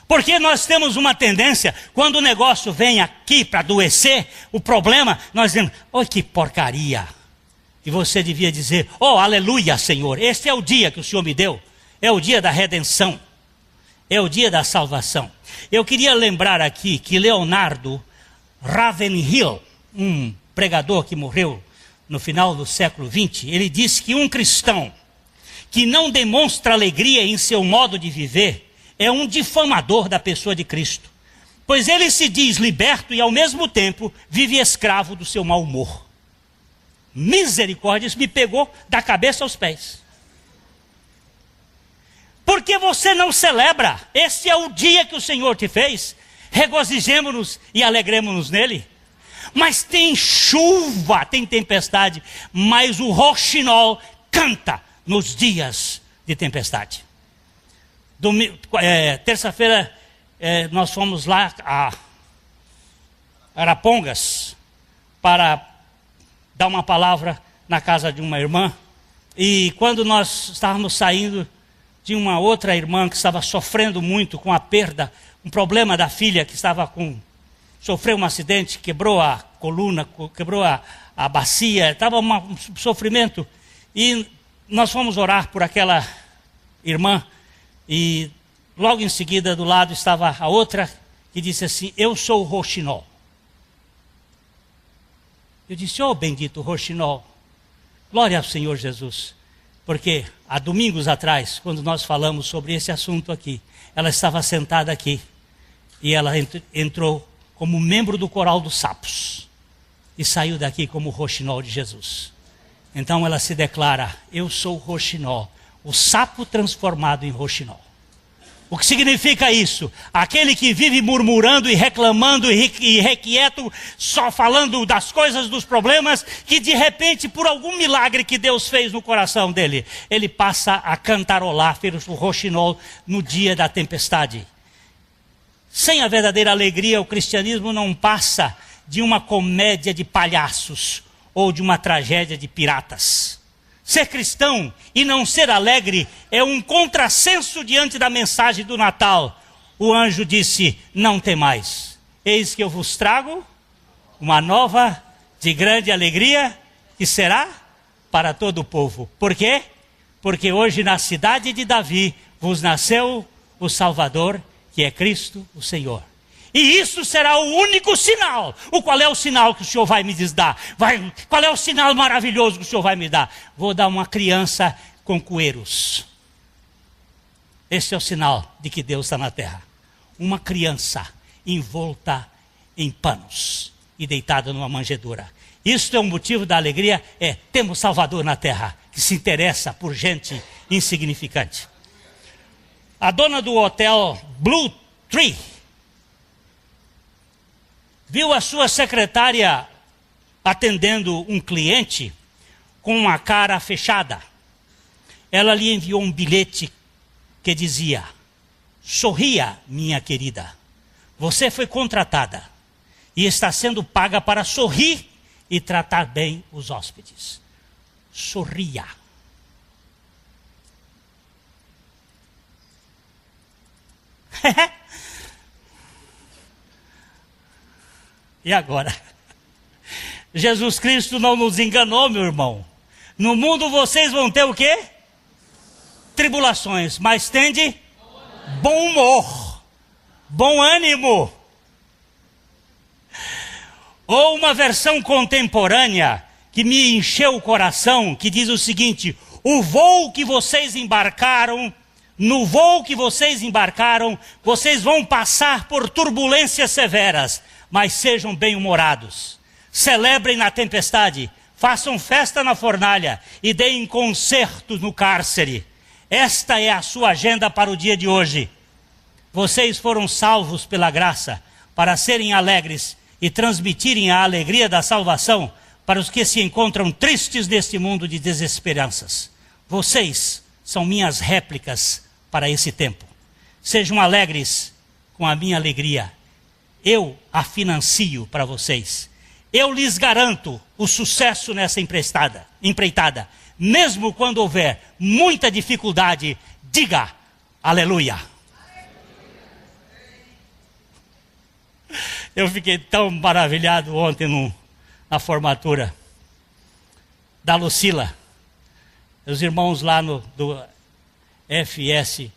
Porque nós temos uma tendência, quando o negócio vem aqui para adoecer, o problema, nós dizemos: oh, que porcaria. E você devia dizer: oh, aleluia, Senhor, este é o dia que o Senhor me deu. É o dia da redenção. É o dia da salvação. Eu queria lembrar aqui que Leonardo Ravenhill, um pregador que morreu no final do século XX, ele disse que um cristão que não demonstra alegria em seu modo de viver é um difamador da pessoa de Cristo. Pois ele se diz liberto e ao mesmo tempo vive escravo do seu mau humor. Misericórdia, isso me pegou da cabeça aos pés. Por que você não celebra? Este é o dia que o Senhor te fez. Regozijemo-nos e alegremos-nos nele. Mas tem chuva, tem tempestade, mas o roxinol canta nos dias de tempestade. Terça-feira nós fomos lá a Arapongas para dar uma palavra na casa de uma irmã. E quando nós estávamos saindo, tinha uma outra irmã que estava sofrendo muito com a perda, um problema da filha que sofreu um acidente, quebrou a coluna, quebrou a bacia, estava um sofrimento. E nós fomos orar por aquela irmã, e logo em seguida do lado estava a outra que disse assim: eu sou o roxinol. Eu disse: oh, bendito roxinol, glória ao Senhor Jesus. Porque há domingos atrás, quando nós falamos sobre esse assunto aqui, ela estava sentada aqui e ela entrou como membro do coral dos sapos e saiu daqui como roxinol de Jesus. Então ela se declara: eu sou o roxinol, o sapo transformado em roxinol. O que significa isso? Aquele que vive murmurando e reclamando e requieto, só falando das coisas, dos problemas, que de repente, por algum milagre que Deus fez no coração dele, ele passa a cantarolar o roxinol no dia da tempestade. Sem a verdadeira alegria, o cristianismo não passa de uma comédia de palhaços ou de uma tragédia de piratas. Ser cristão e não ser alegre é um contrassenso diante da mensagem do Natal. O anjo disse: não temais, eis que eu vos trago uma nova de grande alegria, que será para todo o povo. Por quê? Porque hoje na cidade de Davi vos nasceu o Salvador, que é Cristo o Senhor. E isso será o único sinal. Qual é o sinal que o Senhor vai me dar? Qual é o sinal maravilhoso que o Senhor vai me dar? Vou dar uma criança com coeiros. Esse é o sinal de que Deus está na terra. Uma criança envolta em panos e deitada numa manjedoura. Isso é um motivo da alegria, temos Salvador na terra, que se interessa por gente insignificante. A dona do hotel Blue Tree viu a sua secretária atendendo um cliente com uma cara fechada. Ela lhe enviou um bilhete que dizia: sorria, minha querida. Você foi contratada e está sendo paga para sorrir e tratar bem os hóspedes. Sorria. E agora? Jesus Cristo não nos enganou, meu irmão. No mundo vocês vão ter o quê? Tribulações, mas tende bom humor, bom ânimo. Ou uma versão contemporânea que me encheu o coração, que diz o seguinte: no voo que vocês embarcaram, vocês vão passar por turbulências severas, mas sejam bem-humorados. Celebrem na tempestade, façam festa na fornalha e deem concertos no cárcere. Esta é a sua agenda para o dia de hoje. Vocês foram salvos pela graça para serem alegres e transmitirem a alegria da salvação para os que se encontram tristes neste mundo de desesperanças. Vocês são minhas réplicas para esse tempo. Sejam alegres com a minha alegria. Eu a financio para vocês. Eu lhes garanto o sucesso nessa empreitada. Mesmo quando houver muita dificuldade, diga aleluia. Eu fiquei tão maravilhado ontem na formatura da Lucila. Os irmãos lá do FT.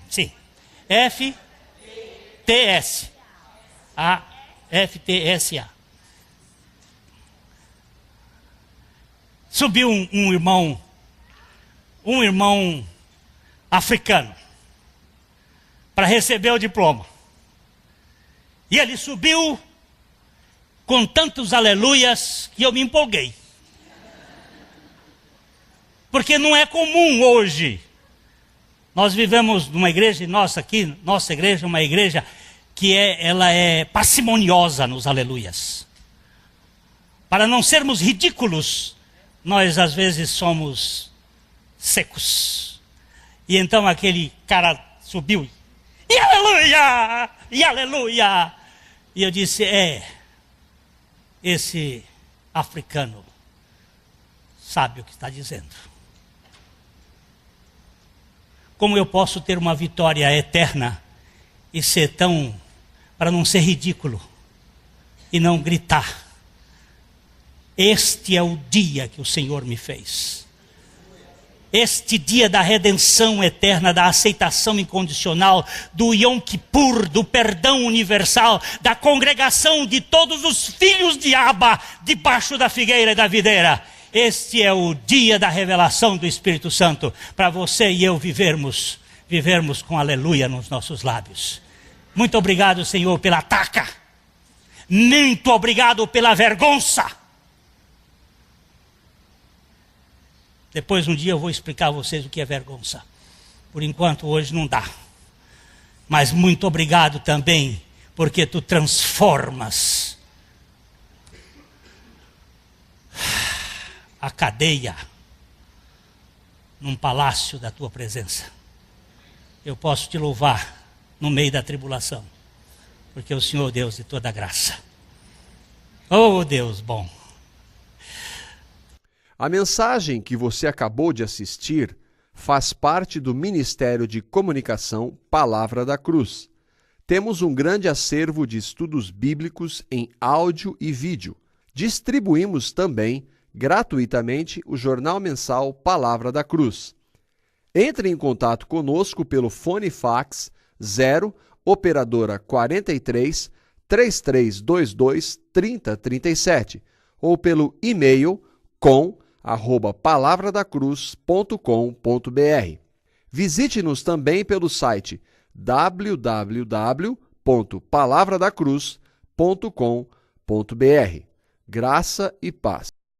Sim, FTS. A FTSA. Subiu um irmão africano para receber o diploma. E ele subiu com tantos aleluias que eu me empolguei. Porque não é comum hoje. Nós vivemos numa igreja, nossa igreja é uma igreja que ela é parcimoniosa nos aleluias. Para não sermos ridículos, nós às vezes somos secos. E então aquele cara subiu, e aleluia, e aleluia. E eu disse, esse africano sabe o que está dizendo. Como eu posso ter uma vitória eterna e ser para não ser ridículo e não gritar? Este é o dia que o Senhor me fez. Este dia da redenção eterna, da aceitação incondicional, do Yom Kippur, do perdão universal, da congregação de todos os filhos de Abba, debaixo da figueira e da videira. Este é o dia da revelação do Espírito Santo, para você e eu vivermos vivermos com aleluia nos nossos lábios. Muito obrigado, Senhor, pela taca. Muito obrigado pela vergonha. Depois um dia eu vou explicar a vocês o que é vergonha. Por enquanto hoje não dá. Mas muito obrigado também, porque tu transformas a cadeia num palácio da tua presença. Eu posso te louvar no meio da tribulação, porque o Senhor é Deus de toda graça. Oh, Deus bom. A mensagem que você acabou de assistir faz parte do Ministério de Comunicação Palavra da Cruz. Temos um grande acervo de estudos bíblicos em áudio e vídeo. Distribuímos também gratuitamente o jornal mensal Palavra da Cruz. Entre em contato conosco pelo fone fax 0 operadora 43 3322 3037 ou pelo e-mail com@palavradacruz.com.br. Visite-nos também pelo site www.palavradacruz.com.br. Graça e paz.